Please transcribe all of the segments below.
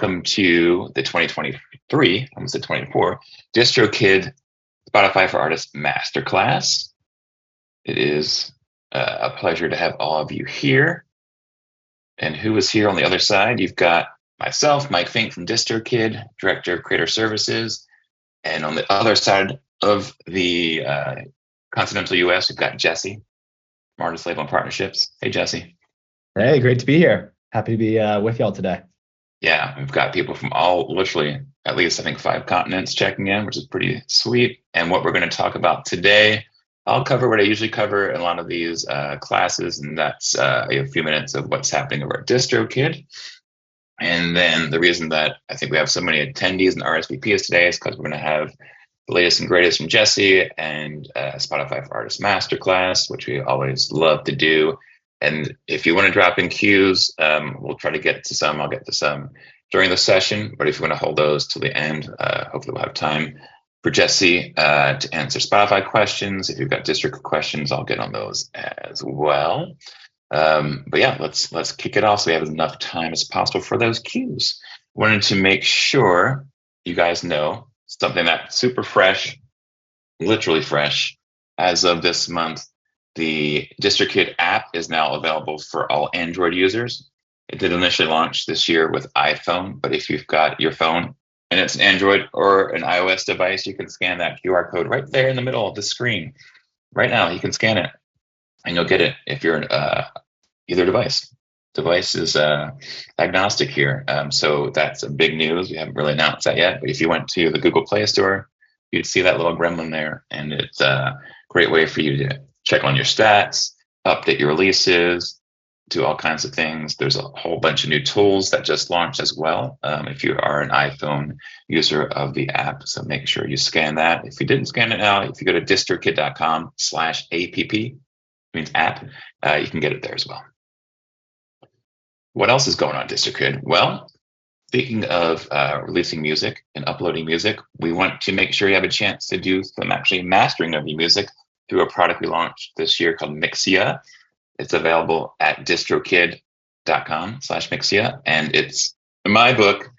welcome to the 2023, almost the 24, DistroKid Spotify for Artist Masterclass. It is a pleasure to have all of you here. And who is here on the other side? You've got myself, Mike Fink from DistroKid, Director of Creator Services. And on the other side of the continental US, we've got Jesse from Artist Label and Partnerships. Hey, Jesse. Hey, great to be here. Happy to be with y'all today. Yeah, we've got people from literally, at least I think 5 continents checking in, which is pretty sweet. And what we're going to talk about today, I'll cover what I usually cover in a lot of these classes, and that's a few minutes of what's happening over at DistroKid. And then the reason that I think we have so many attendees and RSVPs today is because we're going to have the latest and greatest from Jesse and Spotify for Artist Masterclass, which we always love to do. And if you want to drop in cues, we'll try to get to some. I'll get to some during the session. But if you want to hold those till the end, hopefully we'll have time for Jesse to answer Spotify questions. If you've got district questions, I'll get on those as well. But yeah, let's kick it off so we have enough time as possible for those cues. Wanted to make sure you guys know something that's super fresh, literally fresh, as of this month. The DistroKid app is now available for all Android users. It did initially launch this year with iPhone, but if you've got your phone and it's an Android or an iOS device, you can scan that QR code right there in the middle of the screen. Right now, you can scan it and you'll get it if you're either device. Device is agnostic here. So that's a big news. We haven't really announced that yet, but if you went to the Google Play Store, you'd see that little gremlin there, and it's a great way for you to check on your stats, update your releases, do all kinds of things. There's a whole bunch of new tools that just launched as well if you are an iPhone user of the app. So make sure you scan that. If you didn't scan it now, if you go to distrokid.com/app, means app, you can get it there as well. What else is going on at DistroKid? Well, speaking of releasing music and uploading music, we want to make sure you have a chance to do some actually mastering of your music through a product we launched this year called Mixia. It's available at distrokid.com/Mixia. And it's, in my book,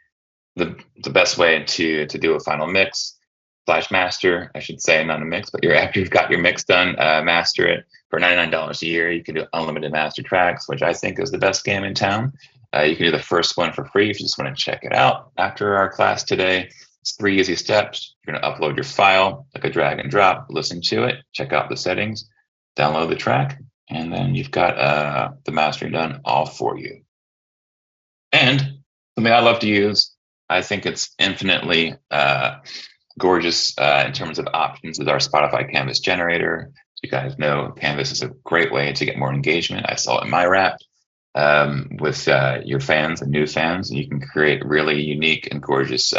the best way to do a final mix / master, I should say, not a mix, but after you've got your mix done, master it for $99 a year. You can do unlimited master tracks, which I think is the best game in town. You can do the first one for free if you just want to check it out after our class today. It's 3 easy steps. You're going to upload your file, like a drag and drop, listen to it, check out the settings, download the track, and then you've got the mastering done all for you. And something I love to use, I think it's infinitely gorgeous in terms of options, is our Spotify Canvas generator. As you guys know, Canvas is a great way to get more engagement. I saw it in my rap with your fans and new fans, and you can create really unique and gorgeous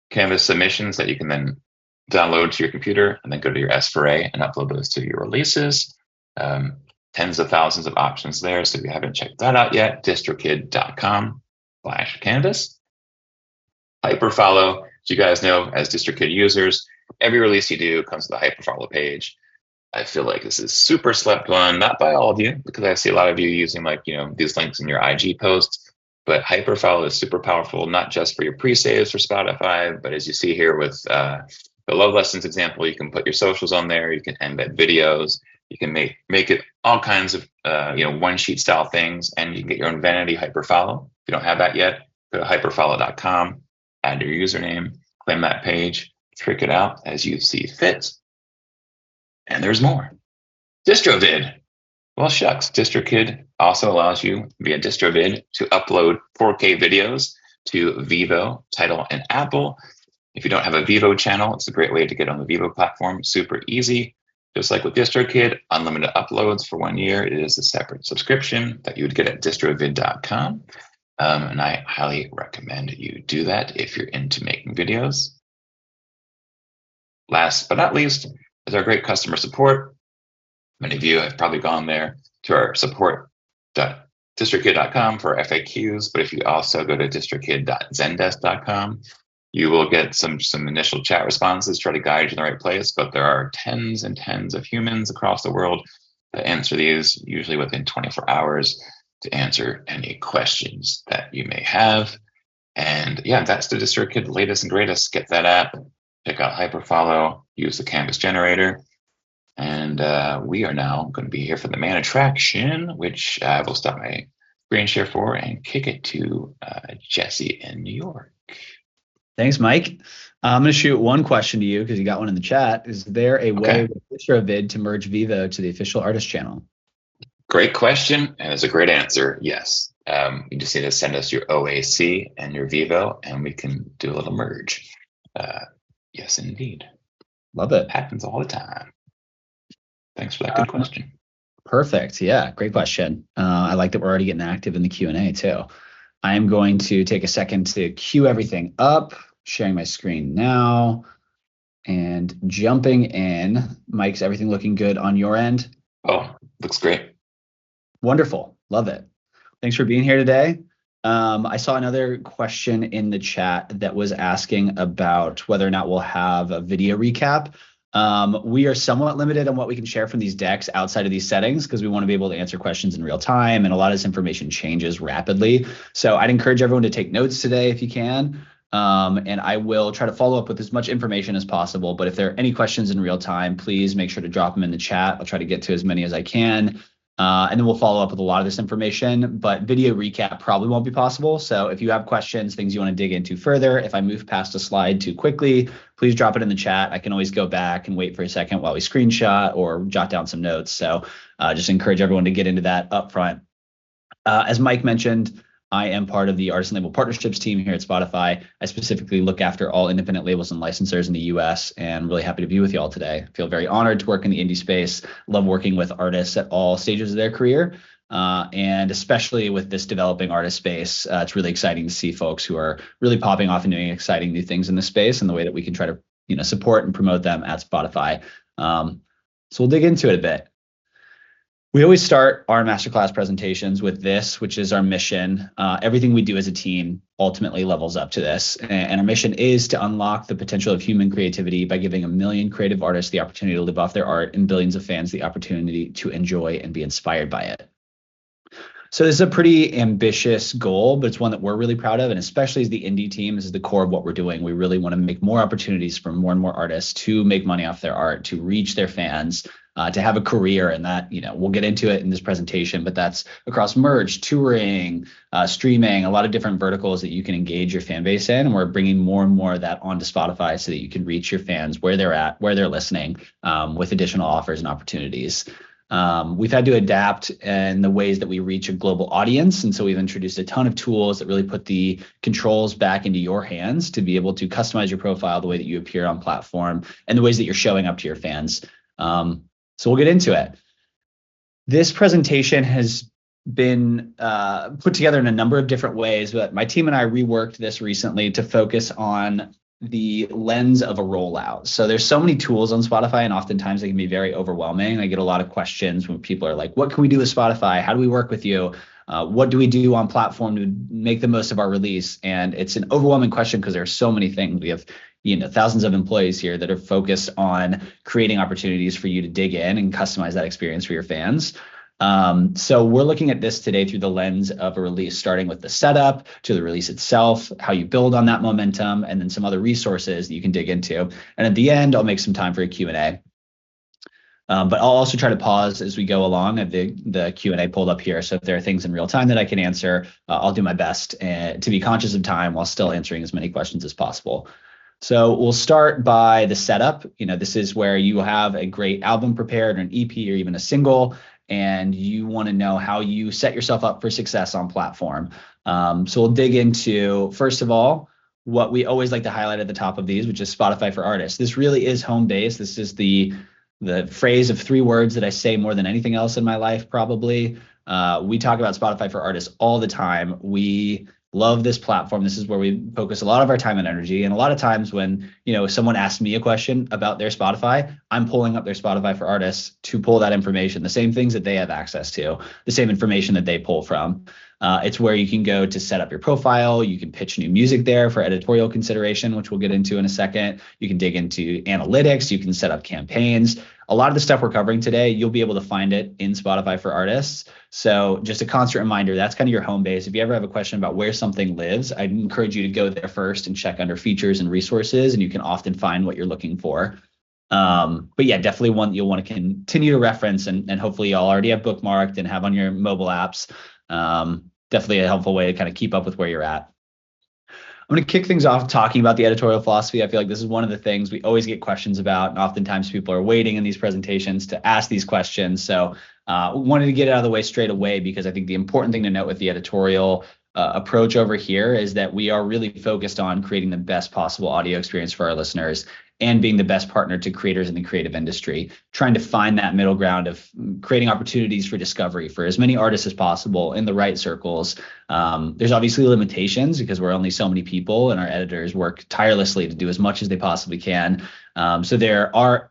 Canvas submissions that you can then download to your computer and then go to your S4A and upload those to your releases. Tens of thousands of options there. So if you haven't checked that out yet, distrokid.com/canvas. Hyperfollow, as you guys know, as DistroKid users, every release you do comes with a hyperfollow page. I feel like this is super slept on, not by all of you, because I see a lot of you using these links in your IG posts. But hyperfollow is super powerful, not just for your pre-saves for Spotify, but as you see here with the Love Lessons example, you can put your socials on there, you can embed videos, you can make it all kinds of one-sheet style things, and you can get your own vanity hyperfollow. If you don't have that yet, go to hyperfollow.com, add your username, claim that page, trick it out as you see fit. And there's more. DistroVid. Well, shucks, DistroKid also allows you via DistroVid to upload 4K videos to Vivo, Tidal, and Apple. If you don't have a Vivo channel, it's a great way to get on the Vivo platform. Super easy. Just like with DistroKid, unlimited uploads for 1 year. It is a separate subscription that you would get at distrovid.com. And I highly recommend you do that if you're into making videos. Last but not least is our great customer support. Many of you have probably gone there to our support.distrokid.com for FAQs, but if you also go to distrokid.zendesk.com, you will get some initial chat responses, try to guide you in the right place, but there are tens and tens of humans across the world that answer these, usually within 24 hours, to answer any questions that you may have. And yeah, that's the DistroKid latest and greatest. Get that app, check out Hyperfollow, use the Canvas generator. And we are now going to be here for the main attraction, which I will stop my screen share for and kick it to Jesse in New York. Thanks, Mike. I'm going to shoot one question to you because you got one in the chat. Is there a way with DistroVid to merge Vivo to the official artist channel? Great question, and it's a great answer. Yes. You just need to send us your OAC and your Vivo, and we can do a little merge. Yes, indeed. Love it. Happens all the time. Thanks for that good question. Perfect. Yeah, great question. I like that we're already getting active in the Q&A too. I am going to take a second to queue everything up, sharing my screen now, and jumping in. Mike's everything looking good on your end? Oh, looks great. Wonderful. Love it. Thanks for being here today. I saw another question in the chat that was asking about whether or not we'll have a video recap. We are somewhat limited on what we can share from these decks outside of these settings because we want to be able to answer questions in real time, and a lot of this information changes rapidly. So I'd encourage everyone to take notes today if you can. And I will try to follow up with as much information as possible. But if there are any questions in real time, please make sure to drop them in the chat. I'll try to get to as many as I can. And then we'll follow up with a lot of this information, but video recap probably won't be possible. So if you have questions, things you want to dig into further, if I move past a slide too quickly, please drop it in the chat. I can always go back and wait for a second while we screenshot or jot down some notes. So just encourage everyone to get into that up front. As Mike mentioned, I am part of the Artist and Label Partnerships team here at Spotify. I specifically look after all independent labels and licensors in the US, and I'm really happy to be with you all today. I feel very honored to work in the indie space, love working with artists at all stages of their career, and especially with this developing artist space. It's really exciting to see folks who are really popping off and doing exciting new things in the space and the way that we can try to support and promote them at Spotify. So we'll dig into it a bit. We always start our masterclass presentations with this, which is our mission. Everything we do as a team ultimately levels up to this. And our mission is to unlock the potential of human creativity by giving 1 million creative artists the opportunity to live off their art and billions of fans the opportunity to enjoy and be inspired by it. So this is a pretty ambitious goal, but it's one that we're really proud of. And especially as the indie team, this is the core of what we're doing. We really want to make more opportunities for more and more artists to make money off their art, to reach their fans, to have a career. And that, we'll get into it in this presentation, but that's across merch, touring, streaming, a lot of different verticals that you can engage your fan base in. And we're bringing more and more of that onto Spotify so that you can reach your fans where they're at, where they're listening, with additional offers and opportunities. We've had to adapt in the ways that we reach a global audience. And so we've introduced a ton of tools that really put the controls back into your hands to be able to customize your profile the way that you appear on platform and the ways that you're showing up to your fans. So we'll get into it. This presentation has been put together in a number of different ways, but my team and I reworked this recently to focus on the lens of a rollout. So there's so many tools on Spotify, and oftentimes they can be very overwhelming. I get a lot of questions when people are like, what can we do with Spotify? How do we work with you? What do we do on platform to make the most of our release? And it's an overwhelming question because there are so many things. We have thousands of employees here that are focused on creating opportunities for you to dig in and customize that experience for your fans. So we're looking at this today through the lens of a release, starting with the setup to the release itself, how you build on that momentum, and then some other resources that you can dig into. And at the end, I'll make some time for a Q&A. But I'll also try to pause as we go along. I have the Q&A pulled up here. So if there are things in real time that I can answer, I'll do my best to be conscious of time while still answering as many questions as possible. So we'll start by the setup. This is where you have a great album prepared, or an EP, or even a single, and you want to know how you set yourself up for success on platform. So we'll dig into, first of all, what we always like to highlight at the top of these, which is Spotify for Artists. This really is home base. This is the phrase of 3 words that I say more than anything else in my life, probably. We talk about Spotify for Artists all the time. We love this platform. This is where we focus a lot of our time and energy. And a lot of times when, someone asks me a question about their Spotify, I'm pulling up their Spotify for Artists to pull that information, the same things that they have access to, the same information that they pull from. It's where you can go to set up your profile. You can pitch new music there for editorial consideration, which we'll get into in a second. You can dig into analytics. You can set up campaigns. a lot of the stuff we're covering today, you'll be able to find it in Spotify for Artists. So just a constant reminder, that's kind of your home base. If you ever have a question about where something lives, I'd encourage you to go there first and check under features and resources, and you can often find what you're looking for. But yeah, definitely one you'll want to continue to reference, and hopefully y'all already have bookmarked and have on your mobile apps. Definitely a helpful way to kind of keep up with where you're at. I'm going to kick things off talking about the editorial philosophy. I feel like this is one of the things we always get questions about, and oftentimes people are waiting in these presentations to ask these questions. So wanted to get it out of the way straight away, because I think the important thing to note with the editorial approach over here is that we are really focused on creating the best possible audio experience for our listeners and being the best partner to creators in the creative industry, trying to find that middle ground of creating opportunities for discovery for as many artists as possible in the right circles. There's obviously limitations because we're only so many people, and our editors work tirelessly to do as much as they possibly can. So there are,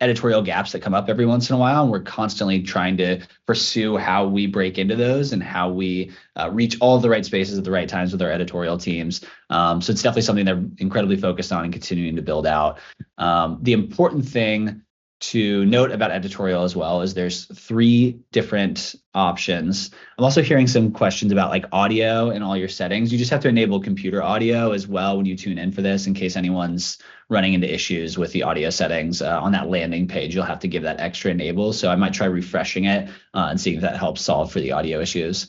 editorial gaps that come up every once in a while, and we're constantly trying to pursue how we break into those and how we reach all the right spaces at the right times with our editorial teams. So it's definitely something they're incredibly focused on and continuing to build out. The important thing to note about editorial as well is there's 3 different options. I'm also hearing some questions about like audio and all your settings. You just have to enable computer audio as well when you tune in for this, in case anyone's running into issues with the audio settings on that landing page. You'll have to give that extra enable. So I might try refreshing it and seeing if that helps solve for the audio issues.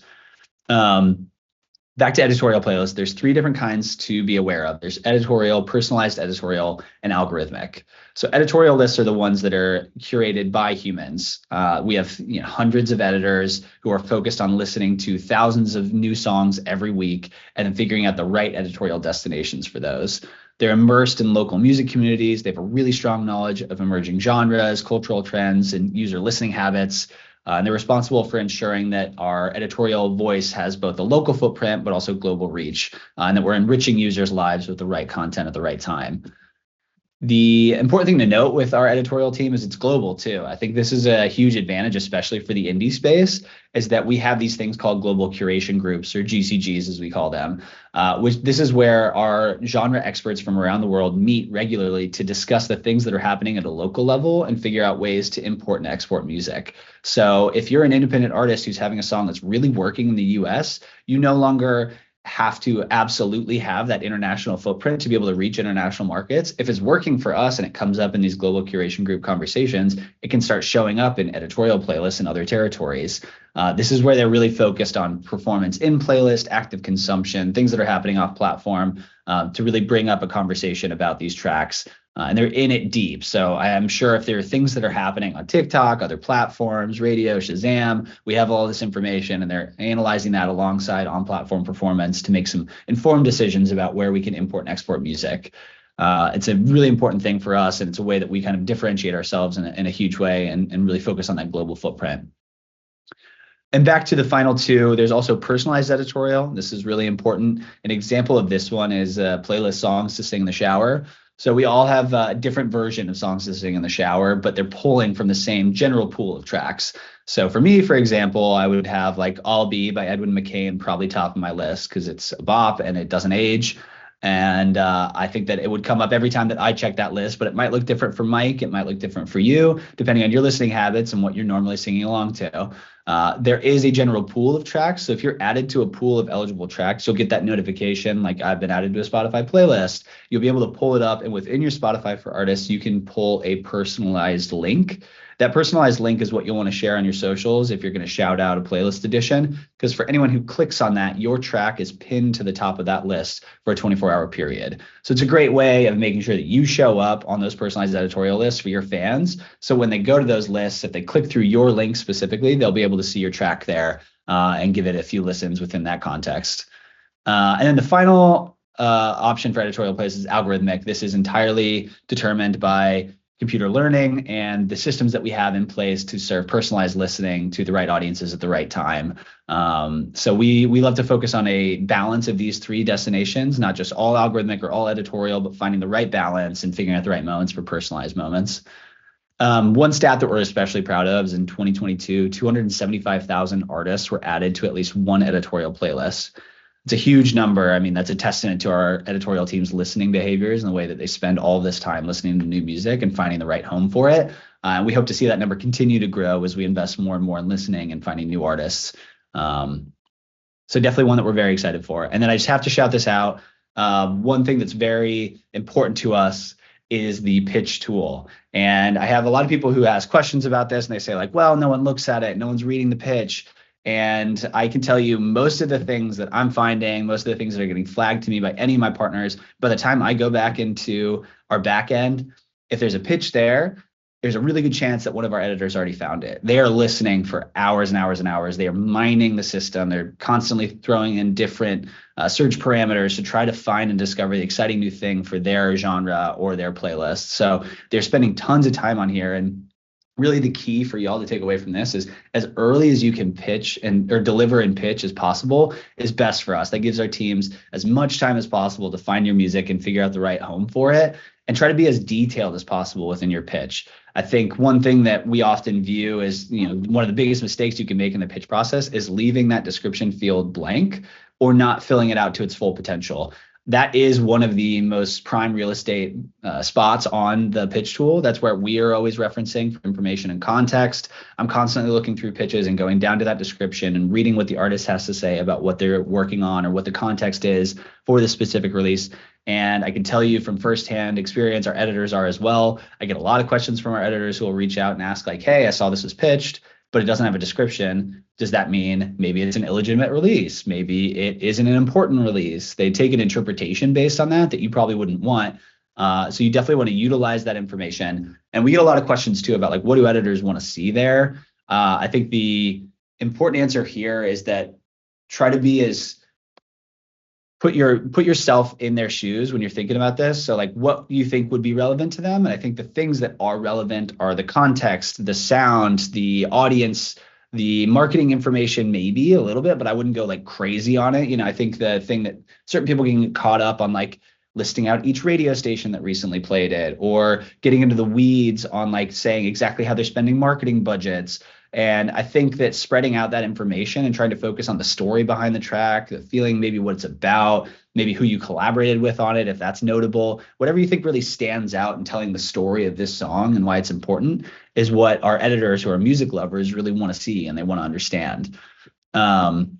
Back to editorial playlists, there's 3 different kinds to be aware of. There's editorial, personalized editorial, and algorithmic. So editorial lists are the ones that are curated by humans. We have hundreds of editors who are focused on listening to thousands of new songs every week and then figuring out the right editorial destinations for those. They're immersed in local music communities. They have a really strong knowledge of emerging genres, cultural trends, and user listening habits. And they're responsible for ensuring that our editorial voice has both a local footprint, but also global reach, and that we're enriching users' lives with the right content at the right time. The important thing to note with our editorial team is it's global too. I think this is a huge advantage, especially for the indie space, is that we have these things called global curation groups, or GCGs as we call them, which this is where our genre experts from around the world meet regularly to discuss the things that are happening at a local level and figure out ways to import and export music. So if you're an independent artist who's having a song that's really working in the US, you no longer have to absolutely have that international footprint to be able to reach international markets. If it's working for us and it comes up in these global curation group conversations, it can start showing up in editorial playlists in other territories. This is where they're really focused on performance in playlist, active consumption, things that are happening off platform, to really bring up a conversation about these tracks. And they're in it deep. So I am sure if there are things that are happening on TikTok, other platforms, radio, Shazam, we have all this information, and they're analyzing that alongside on-platform performance to make some informed decisions about where we can import and export music. It's a really important thing for us, and it's a way that we kind of differentiate ourselves in a huge way and really focus on that global footprint. And back to the final 2, there's also personalized editorial. This is really important. An example of this one is playlist songs to sing in the shower. So we all have a different version of songs to sing in the shower, but they're pulling from the same general pool of tracks. So for me, for example, I would have like I'll Be by Edwin McCain probably top of my list because it's a bop and it doesn't age. And I think that it would come up every time that I check that list, but it might look different for Mike. It might look different for you, depending on your listening habits and what you're normally singing along to. There is a general pool of tracks. So if you're added to a pool of eligible tracks, you'll get that notification like I've been added to a Spotify playlist. You'll be able to pull it up, and within your Spotify for Artists, you can pull a personalized link. That personalized link is what you'll want to share on your socials if you're going to shout out a playlist edition, because for anyone who clicks on that, your track is pinned to the top of that list for a 24-hour period. So it's a great way of making sure that you show up on those personalized editorial lists for your fans. So when they go to those lists, if they click through your link specifically, they'll be able to see your track there and give it a few listens within that context. And then the final option for editorial plays is algorithmic. This is entirely determined by computer learning and the systems that we have in place to serve personalized listening to the right audiences at the right time. So we love to focus on a balance of these 3 destinations, not just all algorithmic or all editorial, but finding the right balance and figuring out the right moments for personalized moments. One stat that we're especially proud of is in 2022, 275,000 artists were added to at least one editorial playlist. it's a huge number. I mean, that's a testament to our editorial team's listening behaviors and the way that they spend all of this time listening to new music and finding the right home for it. We hope to see that number continue to grow as we invest more and more in listening and finding new artists. So definitely one that we're very excited for. And then I just have to shout this out. One thing that's very important to us is the pitch tool. And I have a lot of people who ask questions about this and they say like, well, no one looks at it. No one's reading the pitch. And I can tell you most of the things that I'm finding, most of the things that are getting flagged to me by any of my partners, by the time I go back into our back end, if there's a pitch there, there's a really good chance that one of our editors already found it. They are listening for hours and hours and hours. They are mining the system. They're constantly throwing in different search parameters to try to find and discover the exciting new thing for their genre or their playlist. So they're spending tons of time on here. And really the key for y'all to take away from this is as early as you can pitch or deliver and pitch as possible is best for us. That gives our teams as much time as possible to find your music and figure out the right home for it, and try to be as detailed as possible within your pitch. I think one thing that we often view as, one of the biggest mistakes you can make in the pitch process is leaving that description field blank or not filling it out to its full potential. That is one of the most prime real estate spots on the pitch tool. That's where we are always referencing for information and context. I'm constantly looking through pitches and going down to that description and reading what the artist has to say about what they're working on or what the context is for the specific release. And I can tell you from firsthand experience, our editors are as well. I get a lot of questions from our editors who will reach out and ask like, hey, I saw this was pitched, but it doesn't have a description. Does that mean maybe it's an illegitimate release? Maybe it isn't an important release. They take an interpretation based on that you probably wouldn't want. So you definitely want to utilize that information. And we get a lot of questions too about like, what do editors want to see there? I think the important answer here is that try to be as put yourself in their shoes when you're thinking about this. So like what you think would be relevant to them. And I think the things that are relevant are the context, the sound, the audience, the marketing information, maybe a little bit, but I wouldn't go like crazy on it. I think the thing that certain people can get caught up on, like listing out each radio station that recently played it, or getting into the weeds on like saying exactly how they're spending marketing budgets. And I think that spreading out that information and trying to focus on the story behind the track, the feeling, maybe what it's about, maybe who you collaborated with on it, if that's notable, whatever you think really stands out in telling the story of this song and why it's important is what our editors who are music lovers really want to see and they want to understand. And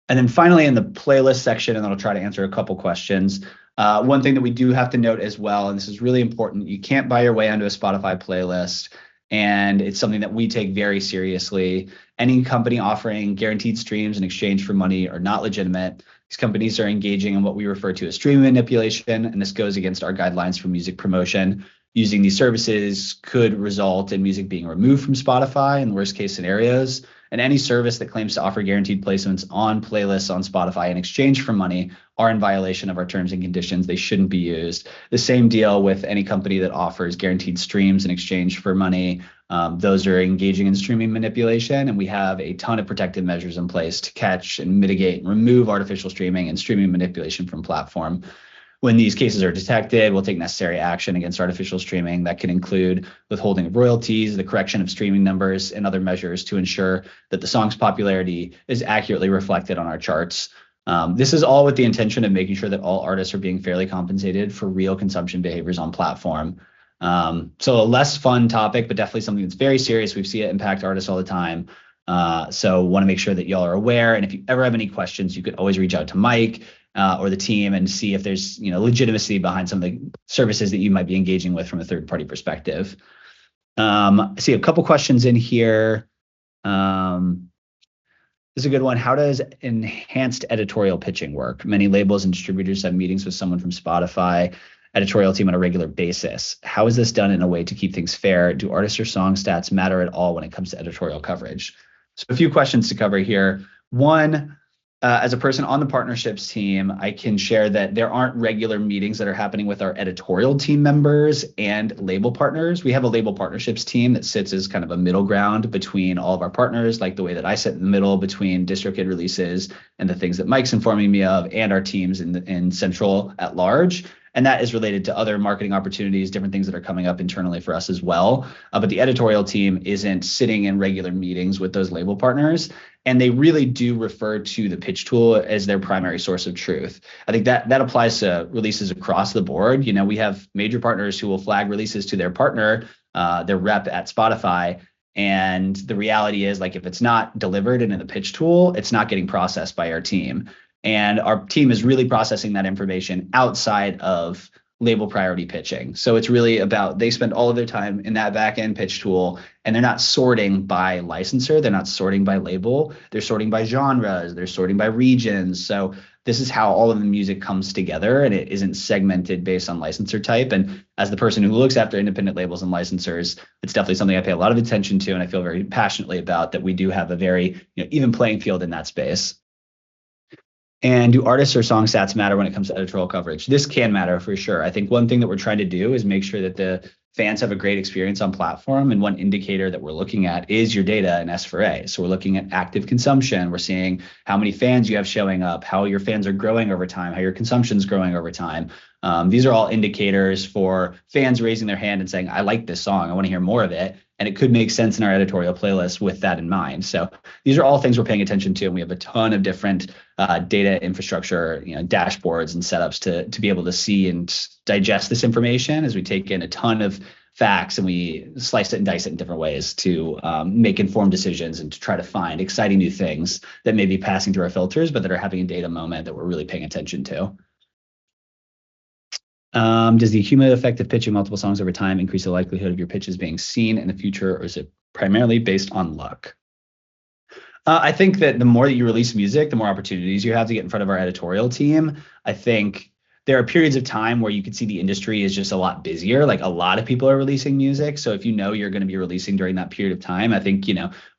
then finally in the playlist section, and then I'll try to answer a couple questions. One thing that we do have to note as well, and this is really important, you can't buy your way onto a Spotify playlist. And it's something that we take very seriously. Any company offering guaranteed streams in exchange for money are not legitimate. These companies are engaging in what we refer to as streaming manipulation, and this goes against our guidelines for music promotion. Using these services could result in music being removed from Spotify in worst case scenarios. And any service that claims to offer guaranteed placements on playlists on Spotify in exchange for money are in violation of our terms and conditions. They shouldn't be used. The same deal with any company that offers guaranteed streams in exchange for money. Those are engaging in streaming manipulation, and we have a ton of protective measures in place to catch and mitigate and remove artificial streaming and streaming manipulation from platform. When these cases are detected, we'll take necessary action against artificial streaming. That can include withholding of royalties, the correction of streaming numbers, and other measures to ensure that the song's popularity is accurately reflected on our charts. This is all with the intention of making sure that all artists are being fairly compensated for real consumption behaviors on platform. So a less fun topic, but definitely something that's very serious. We see it impact artists all the time. So want to make sure that y'all are aware. And if you ever have any questions, you could always reach out to Mike or the team and see if there's legitimacy behind some of the services that you might be engaging with from a third-party perspective. I see a couple questions in here. This is a good one. How does enhanced editorial pitching work? Many labels and distributors have meetings with someone from Spotify editorial team on a regular basis. How is this done in a way to keep things fair? Do artist or song stats matter at all when it comes to editorial coverage? So a few questions to cover here. One, as a person on the partnerships team, I can share that there aren't regular meetings that are happening with our editorial team members and label partners. We have a label partnerships team that sits as kind of a middle ground between all of our partners, like the way that I sit in the middle between DistroKid releases and the things that Mike's informing me of, and our teams in Central at large. And that is related to other marketing opportunities, different things that are coming up internally for us as well. But the editorial team isn't sitting in regular meetings with those label partners. And they really do refer to the pitch tool as their primary source of truth. I think that applies to releases across the board. We have major partners who will flag releases to their partner, their rep at Spotify. And the reality is, like, if it's not delivered in the pitch tool, it's not getting processed by our team. And our team is really processing that information outside of label priority pitching. So it's really about, they spend all of their time in that back end pitch tool, and they're not sorting by licensor, they're not sorting by label, they're sorting by genres, they're sorting by regions. So this is how all of the music comes together, and it isn't segmented based on licensor type. And as the person who looks after independent labels and licensors, it's definitely something I pay a lot of attention to, and I feel very passionately about, that we do have a very even playing field in that space. And do artists or song stats matter when it comes to editorial coverage? This can matter for sure. I think one thing that we're trying to do is make sure that the fans have a great experience on platform. And one indicator that we're looking at is your data in S4A. So we're looking at active consumption. We're seeing how many fans you have showing up, how your fans are growing over time, how your consumption is growing over time. These are all indicators for fans raising their hand and saying, I like this song, I want to hear more of it. And it could make sense in our editorial playlist with that in mind. So these are all things we're paying attention to. And we have a ton of different data infrastructure, dashboards and setups to be able to see and digest this information as we take in a ton of facts and we slice it and dice it in different ways to make informed decisions and to try to find exciting new things that may be passing through our filters, but that are having a data moment that we're really paying attention to. Does the cumulative effect of pitching multiple songs over time increase the likelihood of your pitches being seen in the future, or is it primarily based on luck? I think that the more that you release music, the more opportunities you have to get in front of our editorial team. I think there are periods of time where you can see the industry is just a lot busier. Like, a lot of people are releasing music. So if you're going to be releasing during that period of time, I think,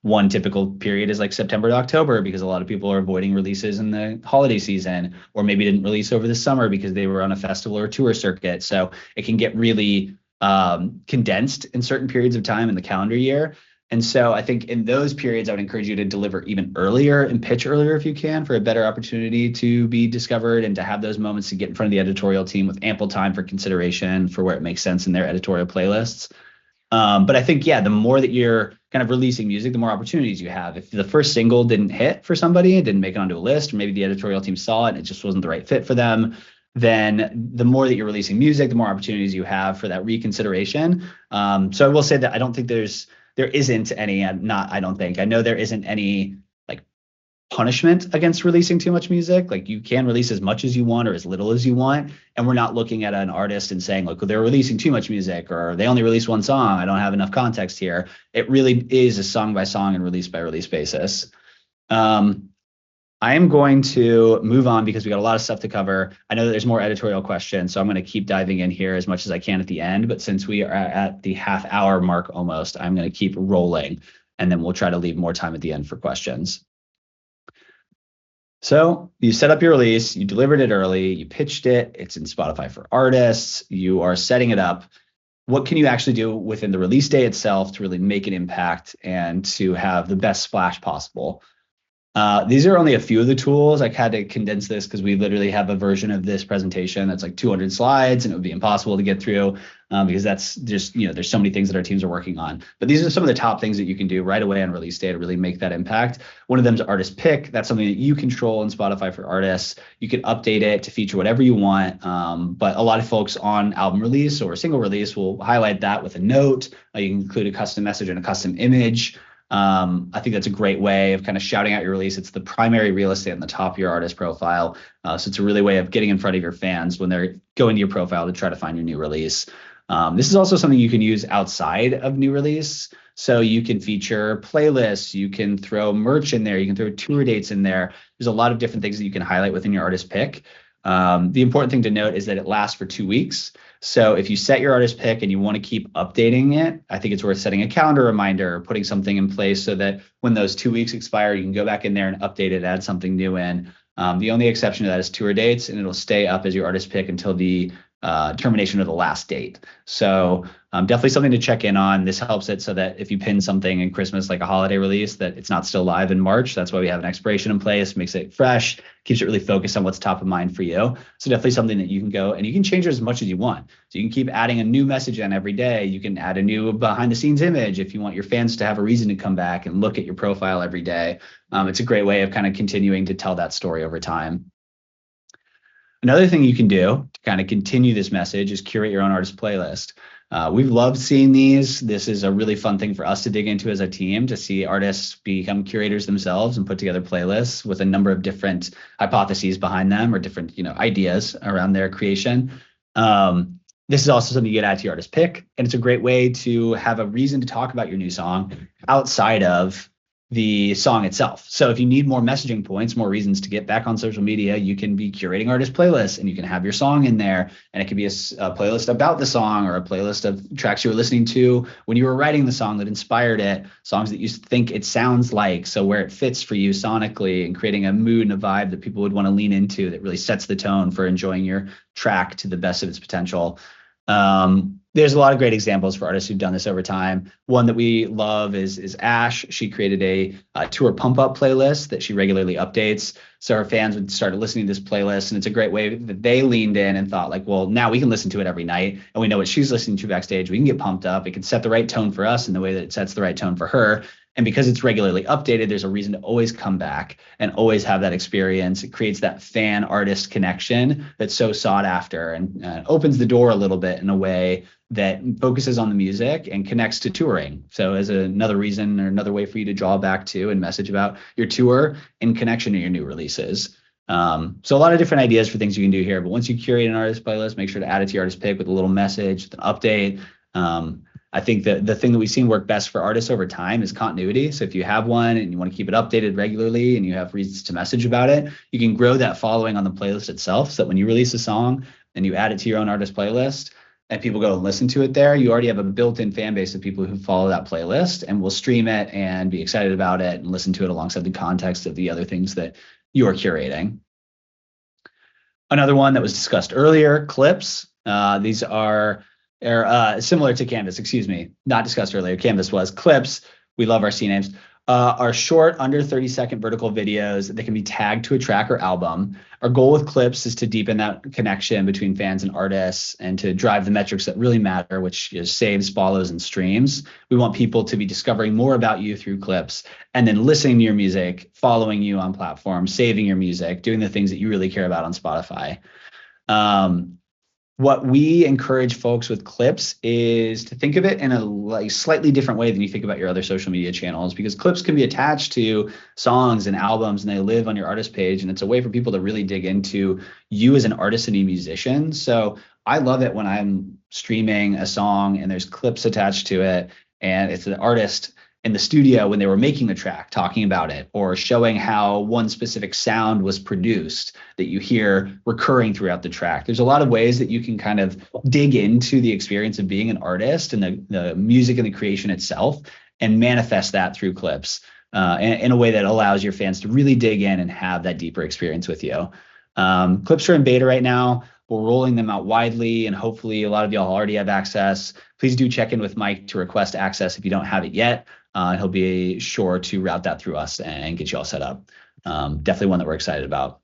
one typical period is like September to October, because a lot of people are avoiding releases in the holiday season, or maybe didn't release over the summer because they were on a festival or tour circuit. So it can get really condensed in certain periods of time in the calendar year. And so I think in those periods, I would encourage you to deliver even earlier and pitch earlier if you can, for a better opportunity to be discovered and to have those moments to get in front of the editorial team with ample time for consideration for where it makes sense in their editorial playlists. But I think, the more that you're kind of releasing music, the more opportunities you have. If the first single didn't hit for somebody, it didn't make it onto a list, or maybe the editorial team saw it and it just wasn't the right fit for them, then the more that you're releasing music, the more opportunities you have for that reconsideration. So I will say that I don't think there isn't any, I know there isn't any like punishment against releasing too much music. Like, you can release as much as you want or as little as you want. And we're not looking at an artist and saying, look, they're releasing too much music, or they only release one song, I don't have enough context here. It really is a song by song and release by release basis. I am going to move on because we got a lot of stuff to cover. I know that there's more editorial questions, so I'm going to keep diving in here as much as I can at the end. But since we are at the half-hour mark almost, I'm going to keep rolling, and then we'll try to leave more time at the end for questions. So you set up your release, you delivered it early, you pitched it, it's in Spotify for Artists, you are setting it up. What can you actually do within the release day itself to really make an impact and to have the best splash possible? These are only a few of the tools. I had to condense this because we literally have a version of this presentation that's like 200 slides, and it would be impossible to get through because that's just, there's so many things that our teams are working on. But these are some of the top things that you can do right away on release day to really make that impact. One of them is artist pick. That's something that you control in Spotify for Artists. You can update it to feature whatever you want. But a lot of folks on album release or single release will highlight that with a note. You can include a custom message and a custom image. I think that's a great way of kind of shouting out your release. It's the primary real estate on the top of your artist profile. So it's a really way of getting in front of your fans when they're going to your profile to try to find your new release. This is also something you can use outside of new release. So you can feature playlists, you can throw merch in there, you can throw tour dates in there. There's a lot of different things that you can highlight within your artist pick. The important thing to note is that it lasts for 2 weeks. So if you set your artist pick and you want to keep updating it, I think it's worth setting a calendar reminder or putting something in place so that when those 2 weeks expire, you can go back in there and update it, add something new in. The only exception to that is tour dates, and it'll stay up as your artist pick until the termination of the last date. So definitely something to check in on. This helps it so that if you pin something in Christmas, like a holiday release, that it's not still live in March. That's why we have an expiration in place, makes it fresh, keeps it really focused on what's top of mind for you. So definitely something that you can go and you can change it as much as you want. So you can keep adding a new message in every day. You can add a new behind the scenes image if you want your fans to have a reason to come back and look at your profile every day. It's a great way of kind of continuing to tell that story over time. Another thing you can do to kind of continue this message is curate your own artist playlist. We've loved seeing these. This is a really fun thing for us to dig into as a team, to see artists become curators themselves and put together playlists with a number of different hypotheses behind them, or different, ideas around their creation. This is also something you get add to your artist pick, and it's a great way to have a reason to talk about your new song outside of the song itself. So if you need more messaging points, more reasons to get back on social media, you can be curating artist playlists, and you can have your song in there, and it could be a playlist about the song, or a playlist of tracks you were listening to when you were writing the song that inspired it, songs that you think it sounds like, so where it fits for you sonically, and creating a mood and a vibe that people would want to lean into, that really sets the tone for enjoying your track to the best of its potential. There's a lot of great examples for artists who've done this over time. One that we love is Ash. She created a tour pump up playlist that she regularly updates. So her fans would start listening to this playlist, and it's a great way that they leaned in and thought, like, well, now we can listen to it every night, and we know what she's listening to backstage. We can get pumped up. It can set the right tone for us in the way that it sets the right tone for her. And because it's regularly updated, there's a reason to always come back and always have that experience. It creates that fan artist connection that's so sought after, and opens the door a little bit in a way that focuses on the music and connects to touring. So as another reason, or another way for you to draw back to and message about your tour in connection to your new releases. So a lot of different ideas for things you can do here. But once you curate an artist playlist, make sure to add it to your artist pick with a little message, with an update. I think that the thing that we've seen work best for artists over time is continuity. So if you have one and you want to keep it updated regularly, and you have reasons to message about it, you can grow that following on the playlist itself, so that when you release a song and you add it to your own artist playlist and people go and listen to it there, you already have a built-in fan base of people who follow that playlist and will stream it and be excited about it and listen to it alongside the context of the other things that you are curating. Another one that was discussed earlier, clips. These are similar to Canvas, not discussed earlier. Canvas was. Clips, we love our CNAMEs, are short, under 30-second vertical videos that can be tagged to a track or album. Our goal with clips is to deepen that connection between fans and artists, and to drive the metrics that really matter, which is saves, follows, and streams. We want people to be discovering more about you through clips, and then listening to your music, following you on platforms, saving your music, doing the things that you really care about on Spotify. What we encourage folks with clips is to think of it in a slightly different way than you think about your other social media channels, because clips can be attached to songs and albums, and they live on your artist page. And it's a way for people to really dig into you as an artist and a musician. So I love it when I'm streaming a song and there's clips attached to it, and it's an artist in the studio when they were making the track talking about it, or showing how one specific sound was produced that you hear recurring throughout the track. There's a lot of ways that you can kind of dig into the experience of being an artist and the music and the creation itself, and manifest that through clips in a way that allows your fans to really dig in and have that deeper experience with you. Clips are in beta right now. We're rolling them out widely, and hopefully a lot of y'all already have access. Please do check in with Mike to request access if you don't have it yet. He'll be sure to route that through us and get you all set up. Definitely one that we're excited about.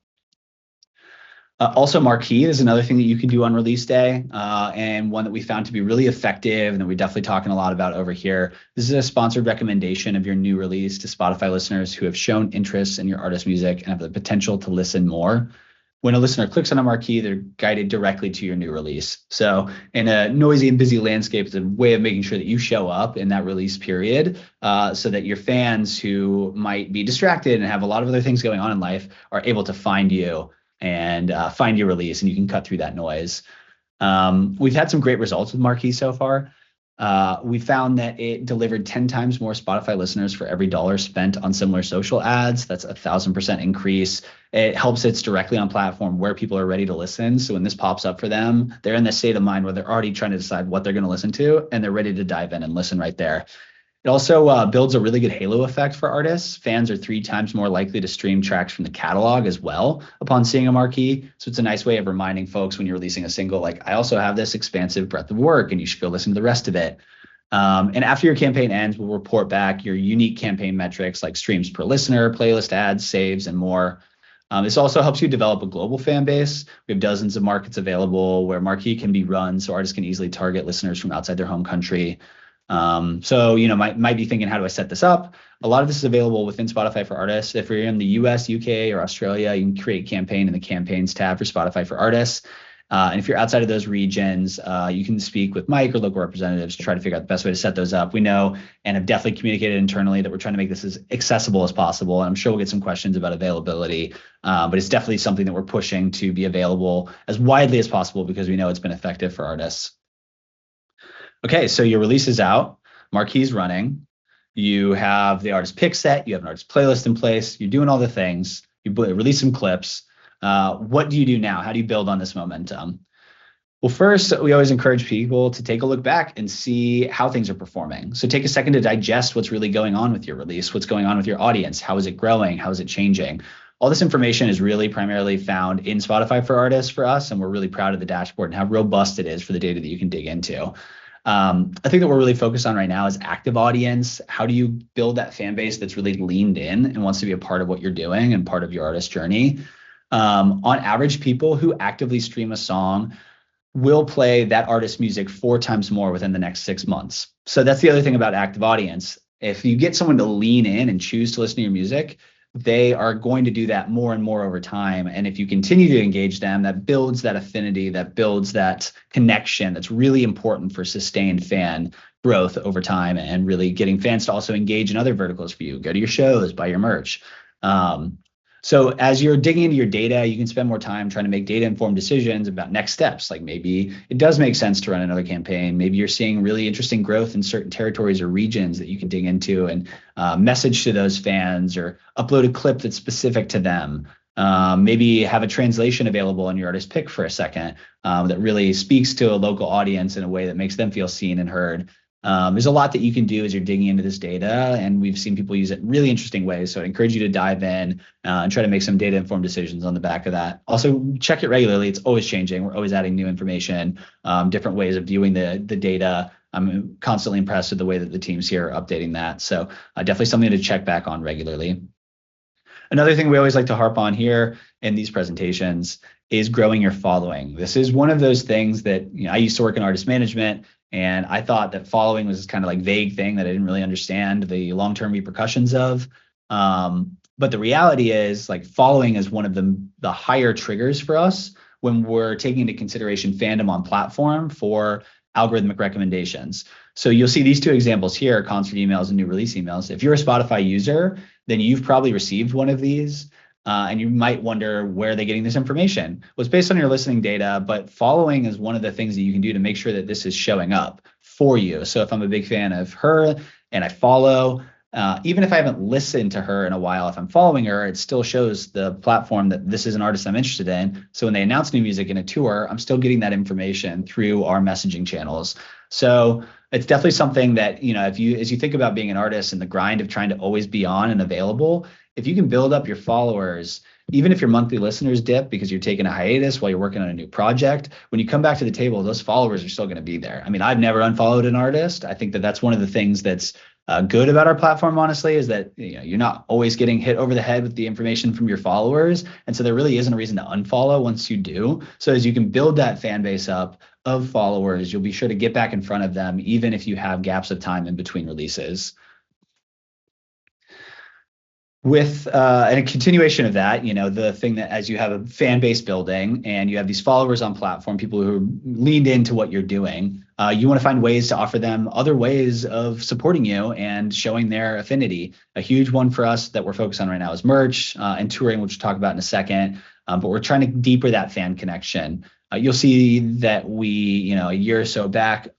Also, Marquee is another thing that you can do on release day, and one that we found to be really effective, and that we're definitely talking a lot about over here. This is a sponsored recommendation of your new release to Spotify listeners who have shown interest in your artist music and have the potential to listen more. When a listener clicks on a marquee, they're guided directly to your new release. So in a noisy and busy landscape, it's a way of making sure that you show up in that release period, so that your fans who might be distracted and have a lot of other things going on in life are able to find you and find your release, and you can cut through that noise. We've had some great results with Marquee so far. We found that it delivered 10 times more Spotify listeners for every dollar spent on similar social ads. That's 1,000% increase. It helps it's directly on platform where people are ready to listen. So when this pops up for them, they're in the state of mind where they're already trying to decide what they're going to listen to, and they're ready to dive in and listen right there. It also builds a really good halo effect for artists. Fans are 3 times more likely to stream tracks from the catalog as well upon seeing a marquee. So it's a nice way of reminding folks when you're releasing a single, like, I also have this expansive breadth of work and you should go listen to the rest of it. And after your campaign ends, we'll report back your unique campaign metrics like streams per listener, playlist ads, saves, and more. This also helps you develop a global fan base. We have dozens of markets available where marquee can be run, so artists can easily target listeners from outside their home country. So, might be thinking, how do I set this up? A lot of this is available within Spotify for Artists. If you're in the US, UK, or Australia, you can create a campaign in the Campaigns tab for Spotify for Artists. And if you're outside of those regions, you can speak with Mike or local representatives to try to figure out the best way to set those up. We know and have definitely communicated internally that we're trying to make this as accessible as possible. And I'm sure we'll get some questions about availability, but it's definitely something that we're pushing to be available as widely as possible because we know it's been effective for artists. Okay, so your release is out, marquee's running, you have the artist pick set, you have an artist playlist in place, you're doing all the things, you release some clips. What do you do now? How do you build on this momentum? Well, first, we always encourage people to take a look back and see how things are performing. So take a second to digest what's really going on with your release, what's going on with your audience, how is it growing, how is it changing? All this information is really primarily found in Spotify for Artists for us, and we're really proud of the dashboard and how robust it is for the data that you can dig into. I think that we're really focused on right now is active audience. How do you build that fan base that's really leaned in and wants to be a part of what you're doing and part of your artist journey? On average, people who actively stream a song will play that artist's music 4 times more within the next 6 months. So that's the other thing about active audience. If you get someone to lean in and choose to listen to your music, they are going to do that more and more over time. And if you continue to engage them, that builds that affinity, that builds that connection that's really important for sustained fan growth over time and really getting fans to also engage in other verticals for you. Go to your shows, buy your merch. So as you're digging into your data, you can spend more time trying to make data-informed decisions about next steps. Like maybe it does make sense to run another campaign. Maybe you're seeing really interesting growth in certain territories or regions that you can dig into and message to those fans or upload a clip that's specific to them. Maybe have a translation available on your artist pick for a second that really speaks to a local audience in a way that makes them feel seen and heard. There's a lot that you can do as you're digging into this data, and we've seen people use it in really interesting ways. So I encourage you to dive in and try to make some data-informed decisions on the back of that. Also, check it regularly. It's always changing. We're always adding new information, different ways of viewing the data. I'm constantly impressed with the way that the teams here are updating that. So definitely something to check back on regularly. Another thing we always like to harp on here in these presentations is growing your following. This is one of those things that I used to work in artist management, and I thought that following was this kind of like vague thing that I didn't really understand the long-term repercussions of. But the reality is, like, following is one of the higher triggers for us when we're taking into consideration fandom on platform for algorithmic recommendations. So you'll see these 2 examples here, concert emails and new release emails. If you're a Spotify user, then you've probably received one of these. And you might wonder, where are they getting this information? Well, it's based on your listening data, but following is one of the things that you can do to make sure that this is showing up for you. So if I'm a big fan of her and I follow, even if I haven't listened to her in a while, if I'm following her, it still shows the platform that this is an artist I'm interested in. So when they announce new music in a tour, I'm still getting that information through our messaging channels. So it's definitely something that, as you think about being an artist and the grind of trying to always be on and available, if you can build up your followers, even if your monthly listeners dip because you're taking a hiatus while you're working on a new project, when you come back to the table, those followers are still going to be there. I mean, I've never unfollowed an artist. I think that that's one of the things that's good about our platform, honestly, is that you're not always getting hit over the head with the information from your followers. And so there really isn't a reason to unfollow once you do. So as you can build that fan base up of followers, you'll be sure to get back in front of them, even if you have gaps of time in between releases. With and a continuation of that, the thing that as you have a fan base building and you have these followers on platform, people who are leaned into what you're doing, you want to find ways to offer them other ways of supporting you and showing their affinity. A huge one for us that we're focused on right now is merch and touring, which we'll talk about in a second. But we're trying to deeper that fan connection. You'll see that we, a year or so back,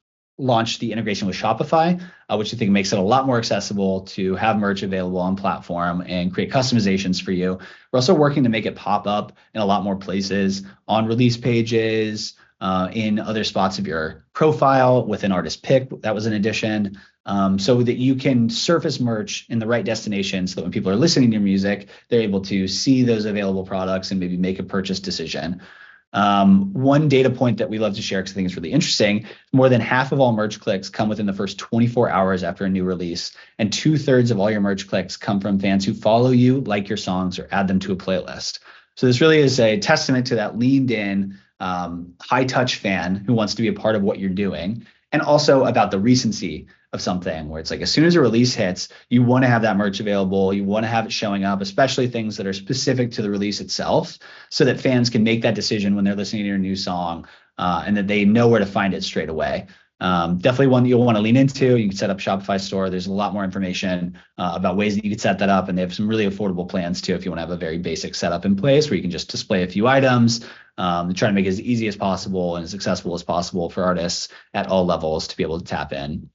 launched the integration with Shopify, which I think makes it a lot more accessible to have merch available on platform and create customizations for you. We're also working to make it pop up in a lot more places, on release pages, in other spots of your profile, within artist pick. That was an addition. so that you can surface merch in the right destination so that when people are listening to your music, they're able to see those available products and maybe make a purchase decision. One data point that we love to share because I think it's really interesting, more than half of all merch clicks come within the first 24 hours after a new release, and 2/3 of all your merch clicks come from fans who follow you, like your songs, or add them to a playlist. So this really is a testament to that leaned in, high touch fan who wants to be a part of what you're doing, and also about the recency of something where it's like as soon as a release hits, you want to have that merch available. You want to have it showing up, especially things that are specific to the release itself, so that fans can make that decision when they're listening to your new song, and that they know where to find it straight away. Definitely one that you'll want to lean into. You can set up Shopify store. There's a lot more information about ways that you can set that up. And they have some really affordable plans too, if you want to have a very basic setup in place where you can just display a few items, try to make it as easy as possible and as accessible as possible for artists at all levels to be able to tap in.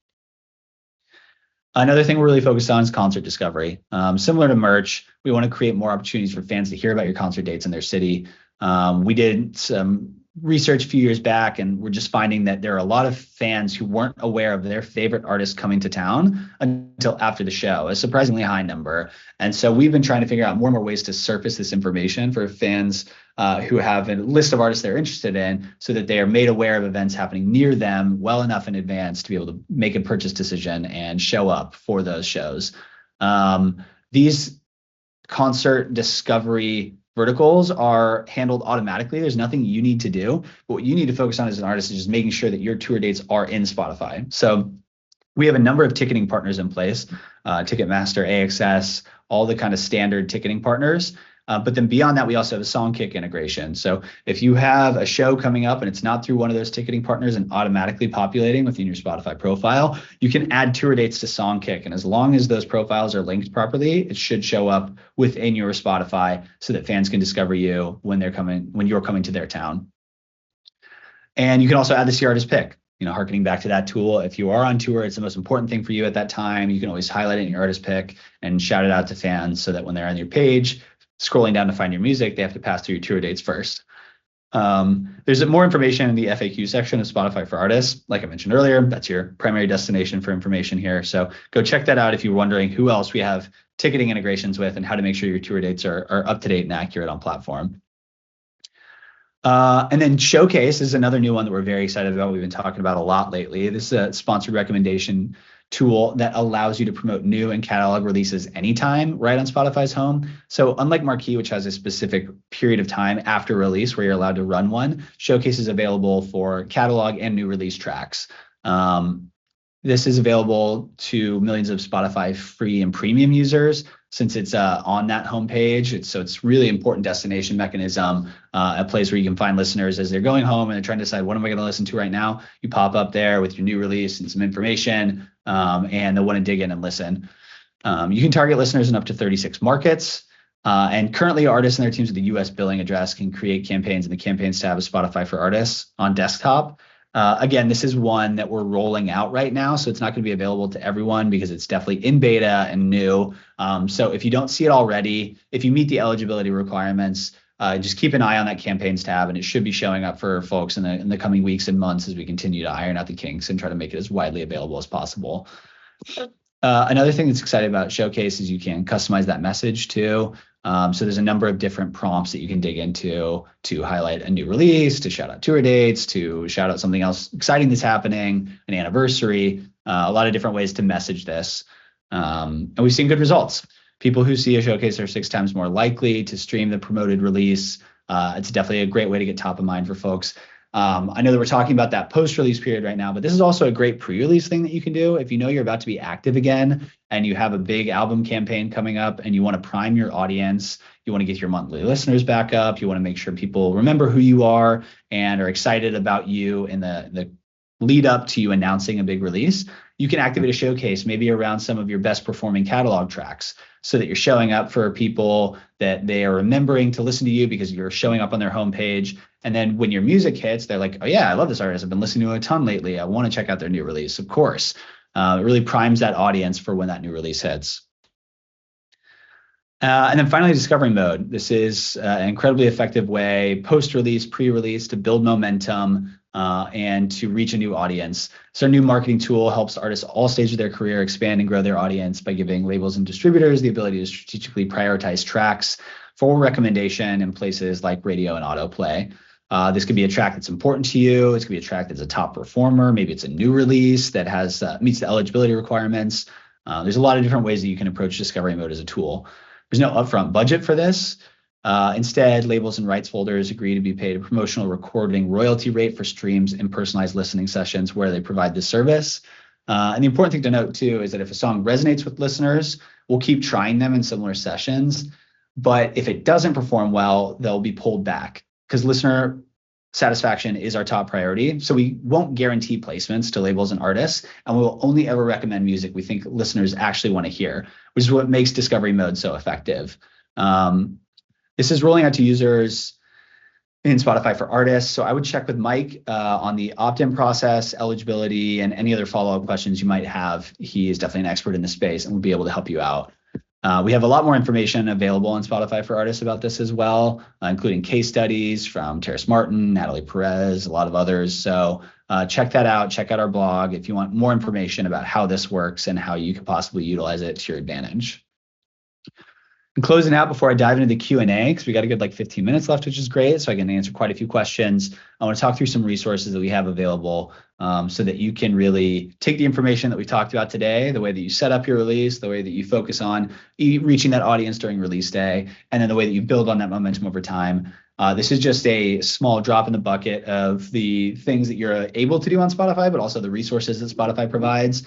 Another thing we're really focused on is concert discovery. Similar to merch, we want to create more opportunities for fans to hear about your concert dates in their city. We did some research a few years back, and we're just finding that there are a lot of fans who weren't aware of their favorite artist coming to town until after the show, a surprisingly high number. And so we've been trying to figure out more and more ways to surface this information for fans who have a list of artists they're interested in, so that they are made aware of events happening near them well enough in advance to be able to make a purchase decision and show up for those shows. These concert discovery verticals are handled automatically. There's nothing you need to do. But what you need to focus on as an artist is just making sure that your tour dates are in Spotify. So we have a number of ticketing partners in place, Ticketmaster, AXS, all the kind of standard ticketing partners. But then beyond that, we also have a Songkick integration. So if you have a show coming up and it's not through one of those ticketing partners and automatically populating within your Spotify profile, you can add tour dates to Songkick. And as long as those profiles are linked properly, it should show up within your Spotify so that fans can discover you when you're coming to their town. And you can also add this to your artist pick. Harkening back to that tool, if you are on tour, it's the most important thing for you at that time. You can always highlight it in your artist pick and shout it out to fans so that when they're on your page, scrolling down to find your music, they have to pass through your tour dates first. There's more information in the FAQ section of Spotify for Artists. Like I mentioned earlier, that's your primary destination for information here. So go check that out if you're wondering who else we have ticketing integrations with and how to make sure your tour dates are up to date and accurate on platform. And then Showcase is another new one that we're very excited about. We've been talking about a lot lately. This is a sponsored recommendation tool that allows you to promote new and catalog releases anytime right on Spotify's home. So unlike Marquee, which has a specific period of time after release where you're allowed to run one, Showcase is available for catalog and new release tracks. This is available to millions of Spotify free and premium users since it's on that homepage. It's really important destination mechanism, a place where you can find listeners as they're going home and they're trying to decide, what am I going to listen to right now? You pop up there with your new release and some information, and they'll want to dig in and listen. You can target listeners in up to 36 markets. And currently, artists and their teams with the US billing address can create campaigns in the Campaigns tab of Spotify for Artists on desktop. Again, this is one that we're rolling out right now, so it's not going to be available to everyone because it's definitely in beta and new. So if you don't see it already, if you meet the eligibility requirements, just keep an eye on that Campaigns tab, and it should be showing up for folks in the coming weeks and months as we continue to iron out the kinks and try to make it as widely available as possible. Another thing that's exciting about Showcase is you can customize that message too. So there's a number of different prompts that you can dig into to highlight a new release, to shout out tour dates, to shout out something else exciting that's happening, an anniversary, a lot of different ways to message this. And we've seen good results. People who see a Showcase are 6 times more likely to stream the promoted release. It's definitely a great way to get top of mind for folks. I know that we're talking about that post-release period right now, but this is also a great pre-release thing that you can do. If you know you're about to be active again and you have a big album campaign coming up and you want to prime your audience, you want to get your monthly listeners back up, you want to make sure people remember who you are and are excited about you in the lead up to you announcing a big release, you can activate a Showcase maybe around some of your best performing catalog tracks so that you're showing up for people that they are remembering to listen to you because you're showing up on their homepage. And then when your music hits, they're like, oh yeah, I love this artist. I've been listening to a ton lately. I want to check out their new release. Of course, it really primes that audience for when that new release hits. And then finally, discovery mode. This is an incredibly effective way, post-release, pre-release, to build momentum and to reach a new audience. So our new marketing tool helps artists all stages of their career expand and grow their audience by giving labels and distributors the ability to strategically prioritize tracks for recommendation in places like radio and autoplay. This could be a track that's important to you. It's could be a track that's a top performer. Maybe it's a new release that has meets the eligibility requirements. There's a lot of different ways that you can approach discovery mode as a tool. There's no upfront budget for this. Instead, labels and rights holders agree to be paid a promotional recording royalty rate for streams and personalized listening sessions where they provide the service. And the important thing to note too is that if a song resonates with listeners, we'll keep trying them in similar sessions. But if it doesn't perform well, they'll be pulled back because listener satisfaction is our top priority. So we won't guarantee placements to labels and artists, and we will only ever recommend music we think listeners actually want to hear, which is what makes discovery mode so effective. This is rolling out to users in Spotify for Artists. So I would check with Mike on the opt-in process, eligibility, and any other follow-up questions you might have. He is definitely an expert in the space and will be able to help you out. We have a lot more information available on Spotify for Artists about this as well, including case studies from Terrace Martin, Natalie Perez, a lot of others. So check that out. Check out our blog if you want more information about how this works and how you could possibly utilize it to your advantage. And closing out before I dive into the Q&A, because we got a good 15 minutes left, which is great, so I can answer quite a few questions. I want to talk through some resources that we have available so that you can really take the information that we talked about today, the way that you set up your release, the way that you focus on reaching that audience during release day, and then the way that you build on that momentum over time. This is just a small drop in the bucket of the things that you're able to do on Spotify, but also the resources that Spotify provides.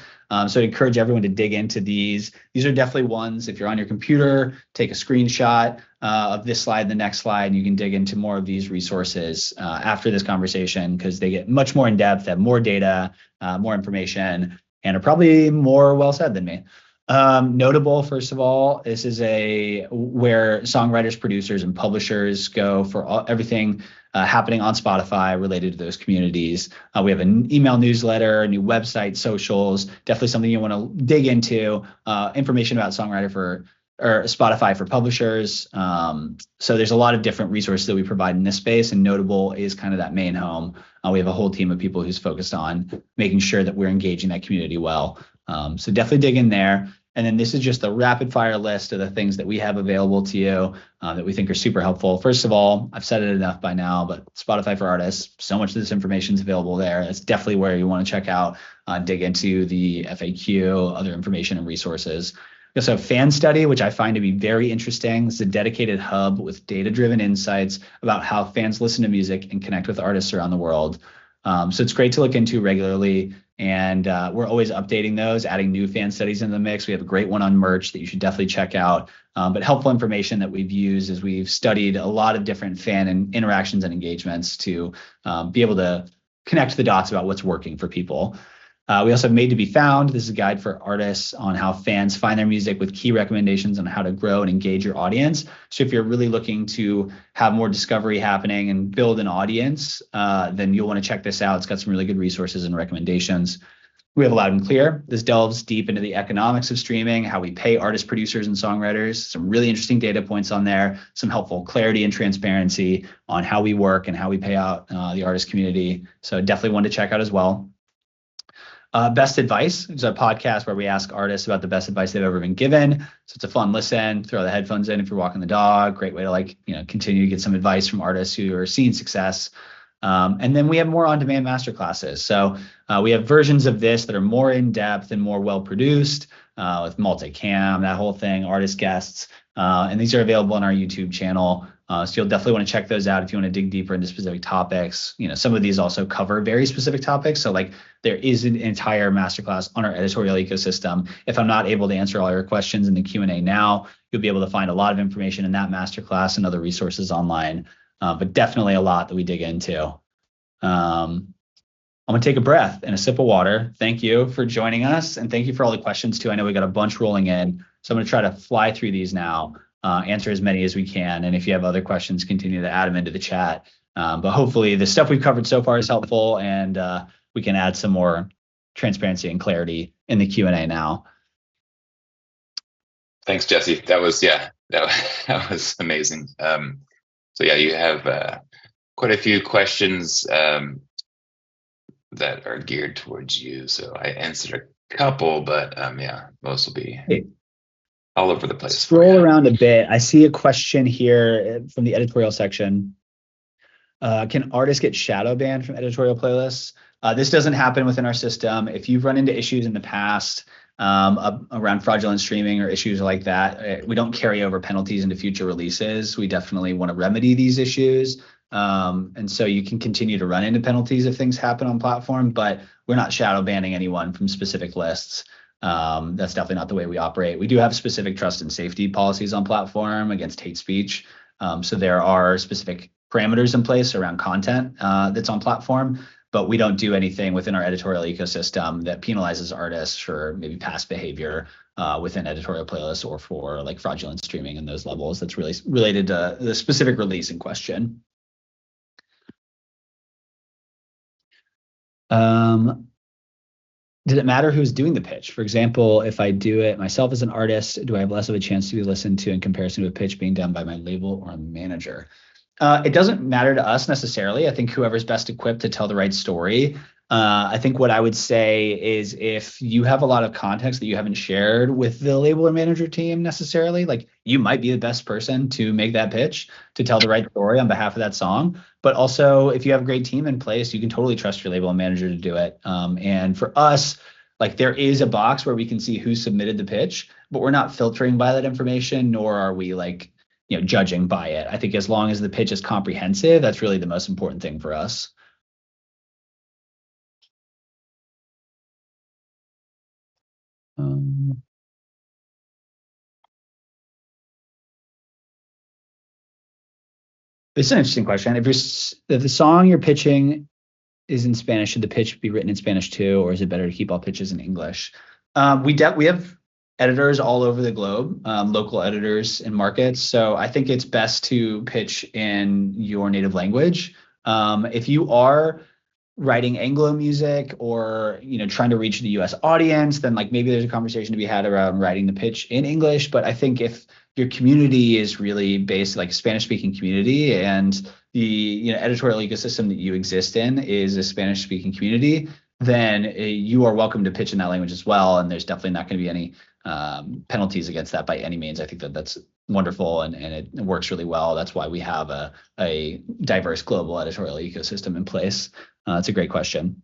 So I encourage everyone to dig into these. These are definitely ones, if you're on your computer, take a screenshot of this slide, the next slide, and you can dig into more of these resources after this conversation because they get much more in depth, have more data, more information, and are probably more well said than me. Notable, first of all, this is where songwriters, producers, and publishers go for everything happening on Spotify related to those communities. We have an email newsletter, a new website, socials, definitely something you want to dig into, information about Spotify for publishers. So there's a lot of different resources that we provide in this space, and Notable is kind of that main home. We have a whole team of people who's focused on making sure that we're engaging that community well. So definitely dig in there. And then this is just a rapid fire list of the things that we have available to you that we think are super helpful. First of all, I've said it enough by now, but Spotify for Artists, so much of this information is available there. That's definitely where you want to check out, dig into the FAQ, other information and resources. We also have Fan Study, which I find to be very interesting. It's a dedicated hub with data-driven insights about how fans listen to music and connect with artists around the world. So it's great to look into regularly. And we're always updating those, adding new fan studies in the mix. We have a great one on merch that you should definitely check out. But helpful information that we've used as we've studied a lot of different fan interactions and engagements to be able to connect the dots about what's working for people. We also have Made to Be Found. This is a guide for artists on how fans find their music with key recommendations on how to grow and engage your audience. So if you're really looking to have more discovery happening and build an audience, then you'll want to check this out. It's got some really good resources and recommendations. We have Loud and Clear. This delves deep into the economics of streaming, how we pay artists, producers, and songwriters. Some really interesting data points on there, some helpful clarity and transparency on how we work and how we pay out the artist community. So definitely one to check out as well. Best Advice is a podcast where we ask artists about the best advice they've ever been given. So it's a fun listen. Throw the headphones in if you're walking the dog. Great way to continue to get some advice from artists who are seeing success. And then we have more on-demand masterclasses. So we have versions of this that are more in-depth and more well-produced with multicam, that whole thing, artist guests. And these are available on our YouTube channel. So you'll definitely want to check those out if you want to dig deeper into specific topics. Some of these also cover very specific topics. So there is an entire masterclass on our editorial ecosystem. If I'm not able to answer all your questions in the Q&A now, you'll be able to find a lot of information in that masterclass and other resources online. But definitely a lot that we dig into. I'm going to take a breath and a sip of water. Thank you for joining us. And thank you for all the questions too. I know we got a bunch rolling in. So I'm going to try to fly through these now, answer as many as we can. And if you have other questions, continue to add them into the chat. But hopefully the stuff we've covered so far is helpful, and we can add some more transparency and clarity in the Q&A now. Thanks, Jesse. That was amazing. So yeah, you have quite a few questions that are geared towards you. So I answered a couple, but yeah, most will be all over the place. Scroll around a bit. I see a question here from the editorial section. Can artists get shadow banned from editorial playlists? This doesn't happen within our system. If you've run into issues in the past around fraudulent streaming or issues like that, we don't carry over penalties into future releases. We definitely want to remedy these issues. And so you can continue to run into penalties if things happen on platform, but we're not shadow banning anyone from specific lists. That's definitely not the way we operate. We do have specific trust and safety policies on platform against hate speech. So there are specific parameters in place around content that's on platform, but we don't do anything within our editorial ecosystem that penalizes artists for maybe past behavior within editorial playlists or for like fraudulent streaming and those levels. That's really related to the specific release in question. Did it matter who's doing the pitch? For example, if I do it myself as an artist, do I have less of a chance to be listened to in comparison to a pitch being done by my label or a manager? It doesn't matter to us necessarily. I think whoever's best equipped to tell the right story. I think what I would say is if you have a lot of context that you haven't shared with the label or manager team necessarily, like you might be the best person to make that pitch, to tell the right story on behalf of that song. But also if you have a great team in place, you can totally trust your label and manager to do it. And for us, like there is a box where we can see who submitted the pitch, but we're not filtering by that information, nor are we like, judging by it. I think as long as the pitch is comprehensive, that's really the most important thing for us. It's an interesting question. If the song you're pitching is in Spanish, should the pitch be written in Spanish too, or is it better to keep all pitches in English? We have editors all over the globe, local editors in markets. So I think it's best to pitch in your native language. If you are writing Anglo music or trying to reach the US audience, then like maybe there's a conversation to be had around writing the pitch in English. But I think if your community is really based like a Spanish speaking community and the editorial ecosystem that you exist in is a Spanish speaking community, then you are welcome to pitch in that language as well. And there's definitely not going to be any penalties against that by any means. I think that's wonderful and it works really well. That's why we have a diverse global editorial ecosystem in place. It's a great question.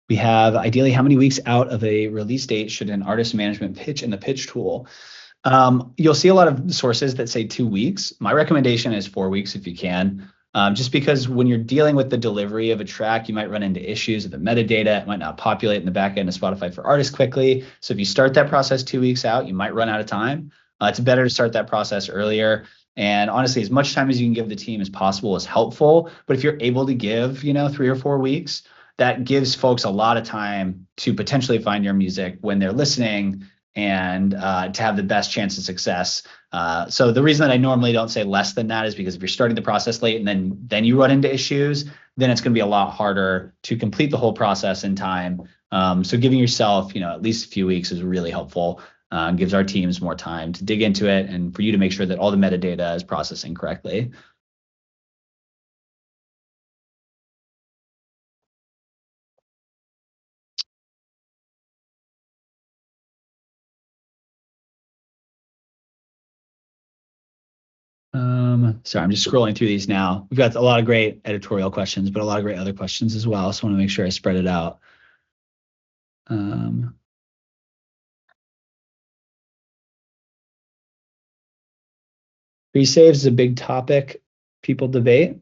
We have ideally how many weeks out of a release date should an artist management pitch in the pitch tool? You'll see a lot of sources that say 2 weeks. My recommendation is 4 weeks if you can. Just because when you're dealing with the delivery of a track, you might run into issues with the metadata. It might not populate in the back end of Spotify for Artists quickly. So if you start that process 2 weeks out, you might run out of time. It's better to start that process earlier. And honestly, as much time as you can give the team as possible is helpful. But if you're able to give, 3 or 4 weeks, that gives folks a lot of time to potentially find your music when they're listening and to have the best chance of success. So the reason that I normally don't say less than that is because if you're starting the process late and then you run into issues, then it's going to be a lot harder to complete the whole process in time. So giving yourself, at least a few weeks is really helpful. Gives our teams more time to dig into it and for you to make sure that all the metadata is processing correctly. Sorry, I'm just scrolling through these now. We've got a lot of great editorial questions, but a lot of great other questions as well. So I want to make sure I spread it out. Pre-saves is a big topic people debate.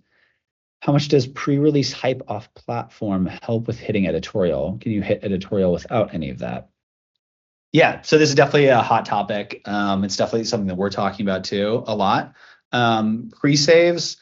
How much does pre-release hype off platform help with hitting editorial? Can you hit editorial without any of that? Yeah, so this is definitely a hot topic. It's definitely something that we're talking about too a lot. Pre-saves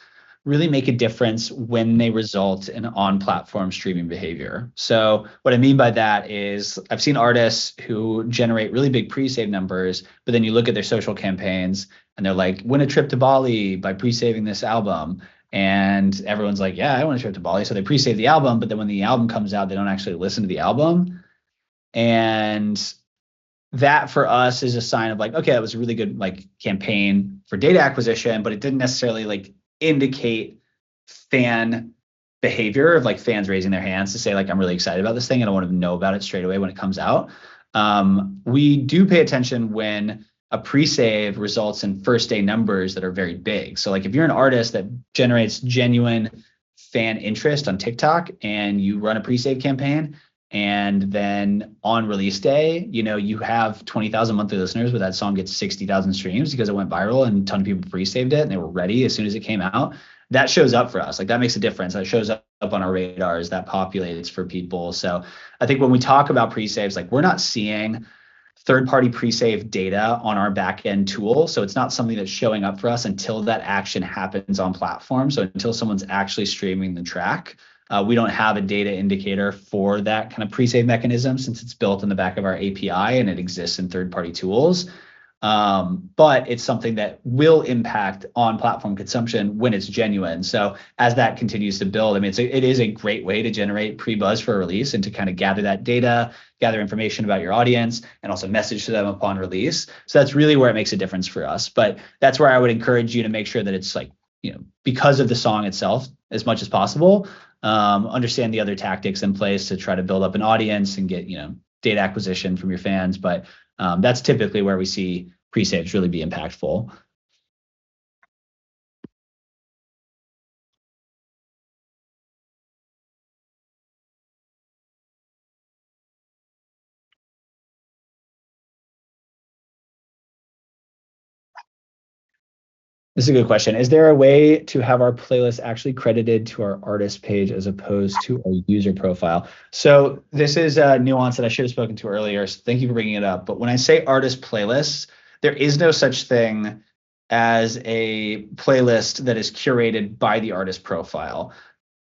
really make a difference when they result in on-platform streaming behavior. So what I mean by that is I've seen artists who generate really big pre-save numbers, but then you look at their social campaigns and they're like, win a trip to Bali by pre-saving this album. And everyone's like, yeah, I want a trip to Bali. So they pre-save the album, but then when the album comes out, they don't actually listen to the album. And that for us is a sign of like, okay, that was a really good like campaign for data acquisition, but it didn't necessarily like indicate fan behavior of like fans raising their hands to say like, I'm really excited about this thing and I want to know about it straight away when it comes out. We do pay attention when a pre-save results in first day numbers that are very big. So like if you're an artist that generates genuine fan interest on TikTok and you run a pre-save campaign, and then on release day, you have 20,000 monthly listeners, but that song gets 60,000 streams because it went viral and a ton of people pre-saved it and they were ready as soon as it came out. That shows up for us. Like that makes a difference. That shows up on our radars, that populates for people. So I think when we talk about pre-saves, like we're not seeing third-party pre-save data on our back-end tool. So it's not something that's showing up for us until that action happens on platform. So until someone's actually streaming the track, we don't have a data indicator for that kind of pre-save mechanism since it's built in the back of our API and it exists in third-party tools. But it's something that will impact on platform consumption when it's genuine. So as that continues to build, I mean, it is a great way to generate pre-buzz for a release and to kind of gather that data, gather information about your audience, and also message to them upon release. So that's really where it makes a difference for us. But that's where I would encourage you to make sure that it's like, because of the song itself as much as possible, understand the other tactics in place to try to build up an audience and get, data acquisition from your fans. But that's typically where we see pre-saves really be impactful. This is a good question. Is there a way to have our playlist actually credited to our artist page as opposed to our user profile? So this is a nuance that I should have spoken to earlier. So thank you for bringing it up. But when I say artist playlists, there is no such thing as a playlist that is curated by the artist profile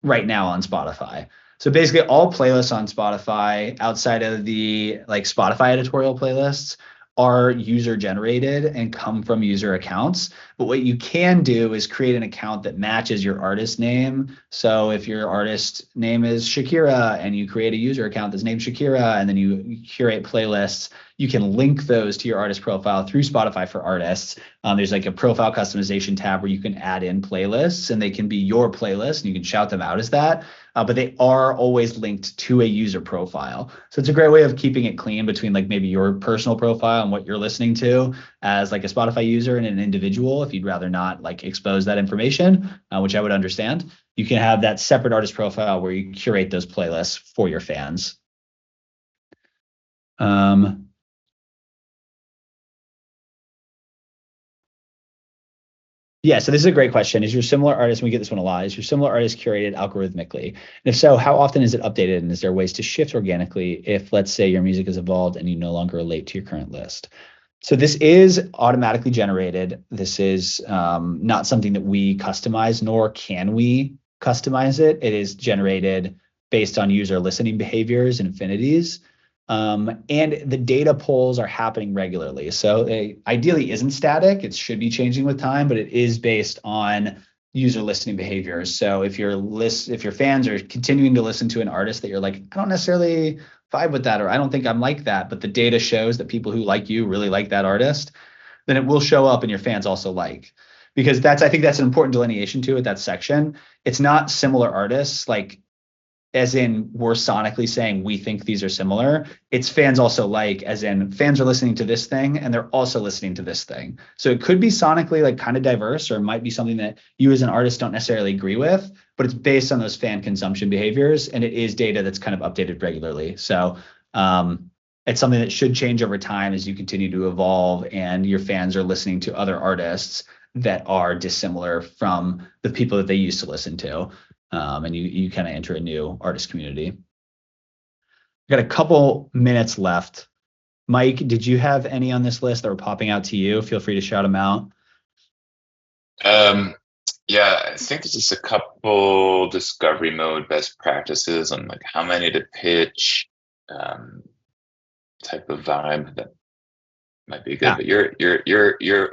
right now on Spotify. So basically all playlists on Spotify outside of the like Spotify editorial playlists are user generated and come from user accounts. But what you can do is create an account that matches your artist name. So if your artist name is Shakira and you create a user account that's named Shakira and then you curate playlists, you can link those to your artist profile through Spotify for Artists. There's like a profile customization tab where you can add in playlists and they can be your playlist and you can shout them out as that. But they are always linked to a user profile. So it's a great way of keeping it clean between like maybe your personal profile and what you're listening to as like a Spotify user and an individual. If you'd rather not like expose that information, which I would understand, you can have that separate artist profile where you curate those playlists for your fans. Yeah, so this is a great question. Is your similar artist, and we get this one a lot, is your similar artist curated algorithmically? And if so, how often is it updated? And is there ways to shift organically if, let's say, your music has evolved and you no longer relate to your current list? So this is automatically generated. This is not something that we customize, nor can we customize it. It is generated based on user listening behaviors and affinities. And the data polls are happening regularly. So it ideally isn't static. It should be changing with time, but it is based on user listening behaviors. So if your fans are continuing to listen to an artist that you're like, I don't necessarily vibe with that, or I don't think I'm like that, but the data shows that people who like you really like that artist, then it will show up and your fans also like. Because I think that's an important delineation to it, that section. It's not similar artists, like as in we're sonically saying we think these are similar. It's fans also like, as in fans are listening to this thing and they're also listening to this thing. So it could be sonically like kind of diverse, or it might be something that you as an artist don't necessarily agree with, but it's based on those fan consumption behaviors and it is data that's kind of updated regularly. So it's something that should change over time as you continue to evolve and your fans are listening to other artists that are dissimilar from the people that they used to listen to. And you kind of enter a new artist community. We've got a couple minutes left. Mike, did you have any on this list that were popping out to you? Feel free to shout them out. Yeah, I think there's just a couple discovery mode best practices on like how many to pitch, type of vibe that might be good. Yeah. But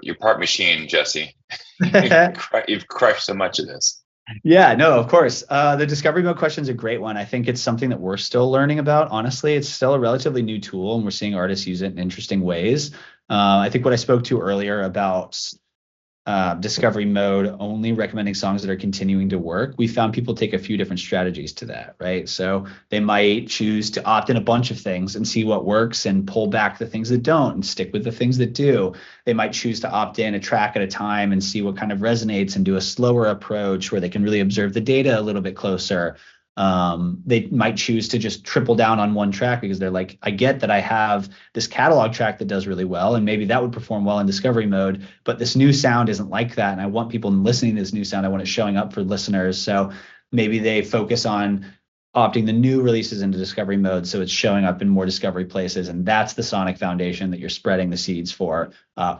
you're part machine, Jesse. You've crushed so much of this. Yeah, no, of course. The discovery mode question is a great one. I think it's something that we're still learning about. Honestly, it's still a relatively new tool and we're seeing artists use it in interesting ways. I think what I spoke to earlier about discovery mode, only recommending songs that are continuing to work, we found people take a few different strategies to that, right? So they might choose to opt in a bunch of things and see what works and pull back the things that don't and stick with the things that do. They might choose to opt in a track at a time and see what kind of resonates and do a slower approach where they can really observe the data a little bit closer. They might choose to just triple down on one track because they're like, I get that I have this catalog track that does really well, and maybe that would perform well in discovery mode, but this new sound isn't like that. And I want people listening to this new sound. I want it showing up for listeners. So maybe they focus on opting the new releases into discovery mode so it's showing up in more discovery places. And that's the sonic foundation that you're spreading the seeds for,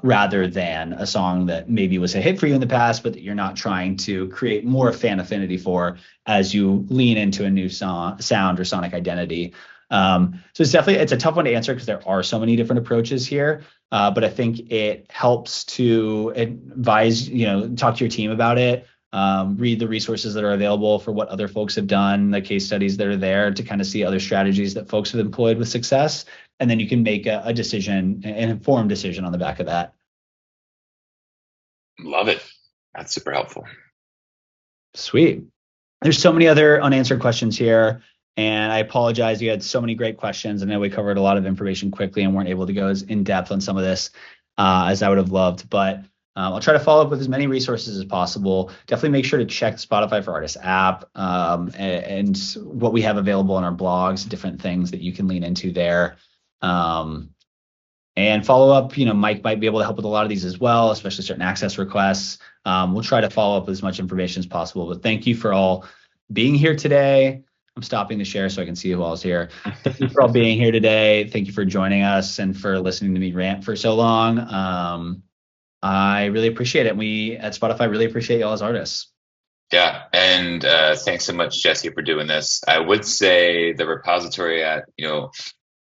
rather than a song that maybe was a hit for you in the past, but that you're not trying to create more fan affinity for as you lean into a new sound or sonic identity. So it's a tough one to answer because there are so many different approaches here. But I think it helps to advise, talk to your team about it. Read the resources that are available for what other folks have done, the case studies that are there to kind of see other strategies that folks have employed with success. And then you can make a decision, an informed decision on the back of that. Love it. That's super helpful. Sweet. There's so many other unanswered questions here. And I apologize. You had so many great questions. I know we covered a lot of information quickly and weren't able to go as in depth on some of this as I would have loved. But I'll try to follow up with as many resources as possible. Definitely make sure to check the Spotify for Artists app and what we have available on our blogs, different things that you can lean into there. And follow up, Mike might be able to help with a lot of these as well, especially certain access requests. We'll try to follow up with as much information as possible. But thank you for all being here today. I'm stopping the share so I can see who all is here. Thank you for all being here today. Thank you for joining us and for listening to me rant for so long. I really appreciate it. We at Spotify really appreciate y'all as artists. Yeah. And thanks so much, Jesse, for doing this. I would say the repository at,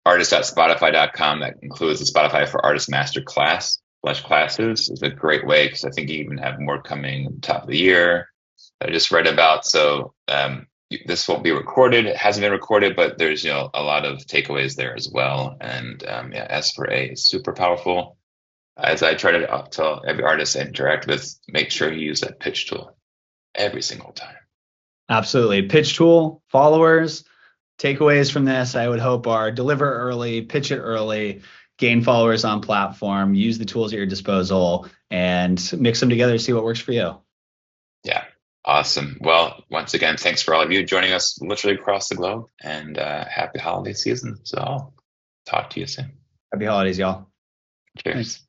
artist.spotify.com that includes the Spotify for Artist Masterclass /classes is a great way because I think you even have more coming at the top of the year that I just read about. So this won't be recorded. It hasn't been recorded, but there's, a lot of takeaways there as well. And S for A is super powerful. As I try to tell every artist I interact with, make sure you use that pitch tool every single time. Absolutely. Pitch tool, followers, takeaways from this, I would hope are deliver early, pitch it early, gain followers on platform, use the tools at your disposal, and mix them together to see what works for you. Yeah. Awesome. Well, once again, thanks for all of you joining us literally across the globe, and happy holiday season. So I'll talk to you soon. Happy holidays, y'all. Cheers. Thanks.